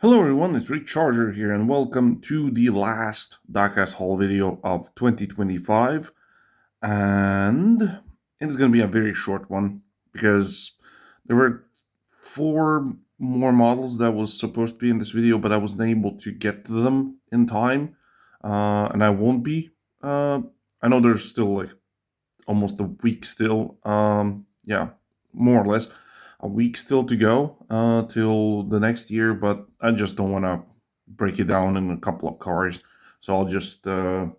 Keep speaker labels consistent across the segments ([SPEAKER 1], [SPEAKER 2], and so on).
[SPEAKER 1] Hello everyone, it's Recharger here and welcome to the last Diecast Haul video of 2025. And it's going to be a very short one because there were 4 more models that was supposed to be in this video, but I wasn't able to get to them in time. And I won't be. I know there's still like almost a week still. Yeah, more or less a week still to go till the next year, but I just don't want to break it down in a couple of cars. So I'll just I'll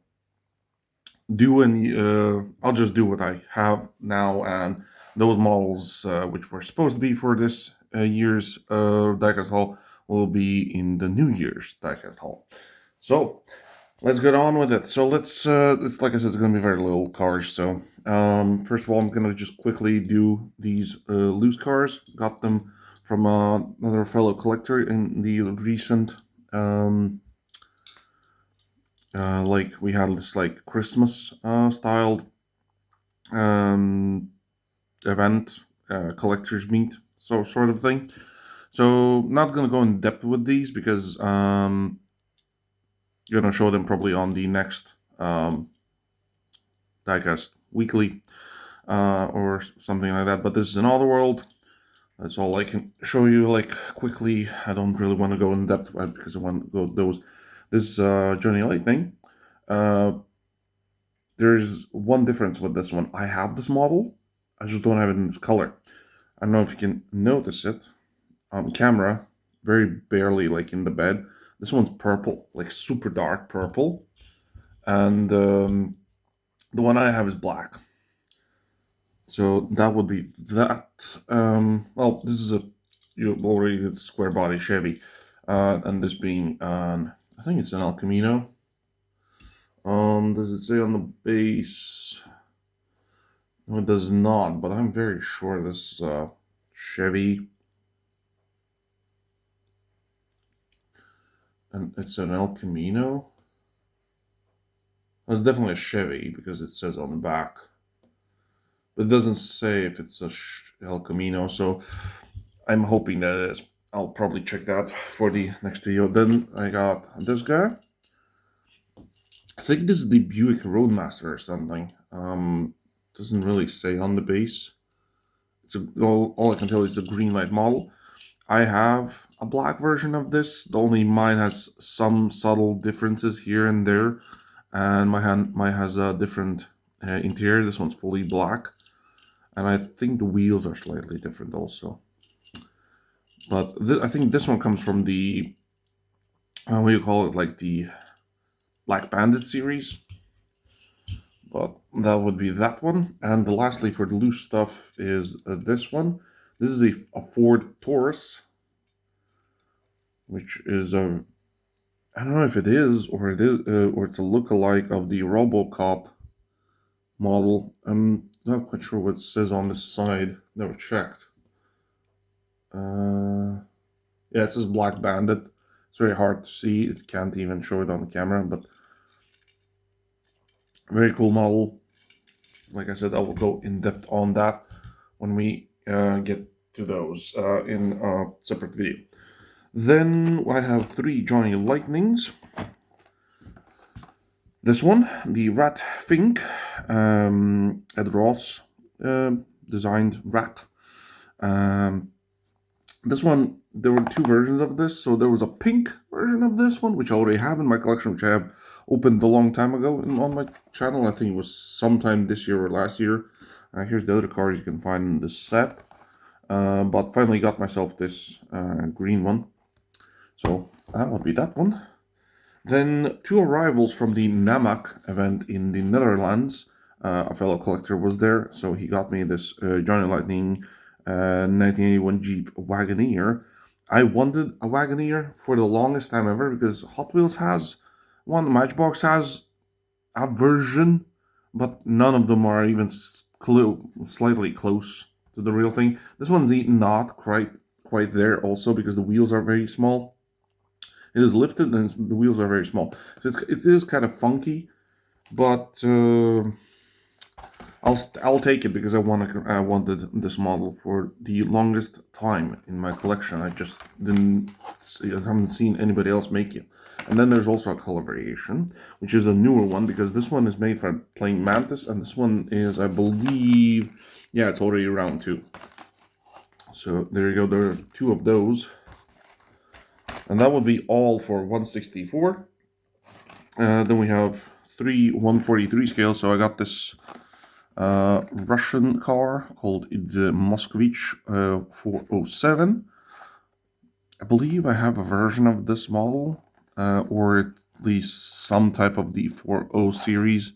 [SPEAKER 1] just do what I have now, and those models which were supposed to be for this year's Diecast Haul will be in the New Year's Diecast Haul. So let's get on with it. So it's like I said, it's gonna be very little cars. So first of all, I'm gonna just quickly do these loose cars. Got them from another fellow collector in the recent like we had this like Christmas styled event, collector's meet, so sort of thing. So not gonna go in depth with these because gonna show them probably on the next Diecast Weekly or something like that. But this is in all the world. That's all I can show you like quickly. I don't really want to go in depth because I want to go those. This Johnny Lightning. There's one difference with this one. I have this model. I just don't have it in this color. I don't know if you can notice it on camera. Very barely like in the bed. This one's purple, like super dark purple. And the one I have is black. So that would be that. Well, this is a square body Chevy. And this being I think it's an El Camino. Does it say on the base? No, it does not, but I'm very sure this Chevy. And it's an El Camino. Well, it's definitely a Chevy because it says on the back. But it doesn't say if it's a El Camino, so I'm hoping that it is. I'll probably check that for the next video. Then I got this guy. I think this is the Buick Roadmaster or something. Doesn't really say on the base. It's all I can tell is a green light model. I have a black version of this. Only mine has some subtle differences here and there, and mine has a different interior. This one's fully black, and I think the wheels are slightly different also. But I think this one comes from the what do you call it, like the Black Bandit series. But that would be that one. And lastly, for the loose stuff is this one. This is a Ford Taurus, which is a, I don't know if it is or it's a lookalike of the RoboCop model. I'm not quite sure what it says on this side. Never checked. Yeah, it says Black Bandit. It's very hard to see. It can't even show it on the camera, but very cool model. Like I said, I will go in depth on that when we get to those in a separate video. Then I have 3 Johnny Lightnings. This one, the Rat Fink, Ed Ross designed rat. This one, there were 2 versions of this. So there was a pink version of this one, which I already have in my collection, which I have opened a long time ago on my channel. I think it was sometime this year or last year. Here's the other cars you can find in this set. But finally got myself this green one. So that would be that one. Then 2 arrivals from the NAMAC event in the Netherlands. A fellow collector was there, so he got me this Johnny Lightning 1981 Jeep Wagoneer. I wanted a Wagoneer for the longest time ever because Hot Wheels has one, Matchbox has a version, but none of them are even slightly close to the real thing. This one's not quite there also because the wheels are very small. It is lifted and the wheels are very small. So it is kind of funky, but I'll take it because I wanted this model for the longest time in my collection. I just haven't seen anybody else make it. And then there's also a color variation, which is a newer one because this one is made for playing Mantis, and this one is, I believe, yeah, it's already round 2. So there you go. There are 2 of those, and that would be all for 164. Then we have 3 143 scales. So I got this Russian car called the Moskvich 407. I believe I have a version of this model, or at least some type of the 40 series.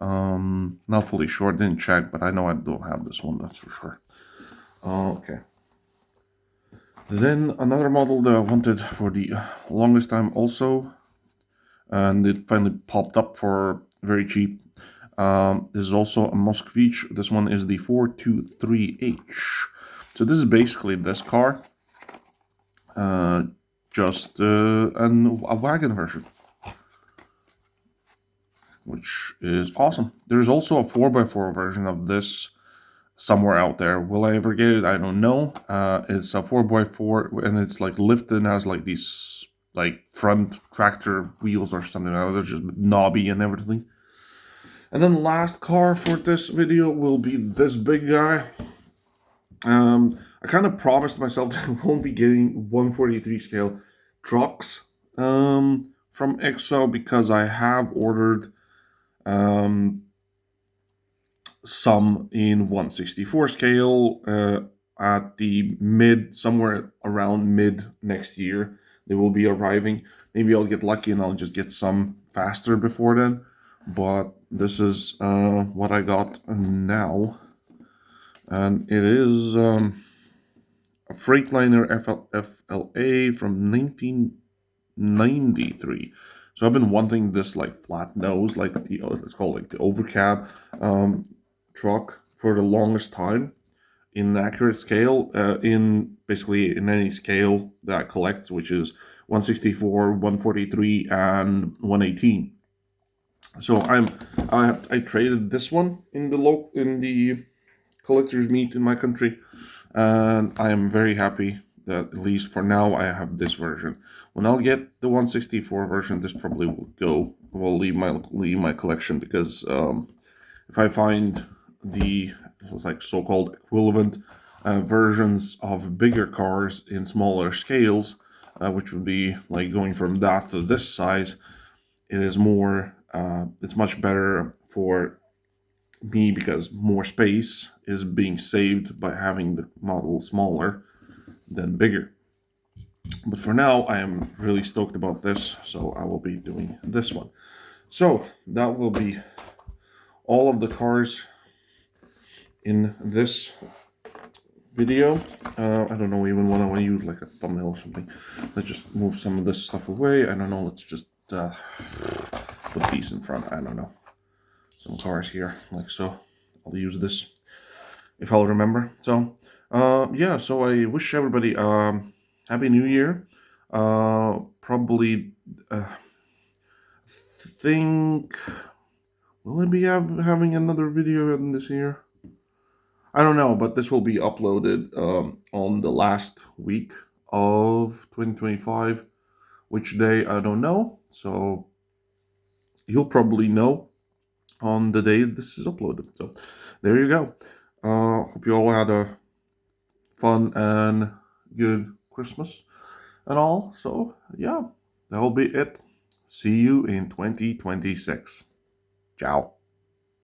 [SPEAKER 1] Not fully sure, didn't check, but I know I don't have this one, that's for sure. Okay. Then another model that I wanted for the longest time also, and it finally popped up for very cheap. This is also a Moskvich. This one is the 423H. So this is basically this car, just a wagon version, which is awesome. There's also a 4x4 version of this somewhere out there. Will I ever get it? I don't know. It's a 4x4, and it's like lifted and has like these like front tractor wheels or something like that. They're just knobby and everything. And then the last car for this video will be this big guy. I kind of promised myself that I won't be getting 143 scale trucks from EXO because I have ordered some in 164 scale at the somewhere around mid next year. They will be arriving. Maybe I'll get lucky and I'll just get some faster before then. But this is what I got now. And it is a Freightliner FLA from 1993. So I've been wanting this like flat nose, like the let's call it like the overcab truck for the longest time in accurate scale, in basically in any scale that I collect, which is 164, 143, and 118. So I traded this one in the collector's meet in my country, and I am very happy that at least for now I have this version. When I'll get the 164 version, this probably will leave my collection, because if I find the like so-called equivalent versions of bigger cars in smaller scales, which would be like going from that to this size, it is more it's much better for me because more space is being saved by having the model smaller than bigger. But for now, I am really stoked about this, so I will be doing this one. So that will be all of the cars in this video. I don't know even what I want to use, like a thumbnail or something. Let's just move some of this stuff away. I don't know, let's just put these in front. I don't know. Some cars here, like so. I'll use this if I'll remember. So, yeah, so I wish everybody Happy New Year. Probably think, will I be having another video in this year? I don't know, but this will be uploaded on the last week of 2025. Which day, I don't know. So you'll probably know on the day this is uploaded. So there you go. Hope you all had a fun and good Christmas and all. So yeah, that'll be it. See you in 2026. Ciao.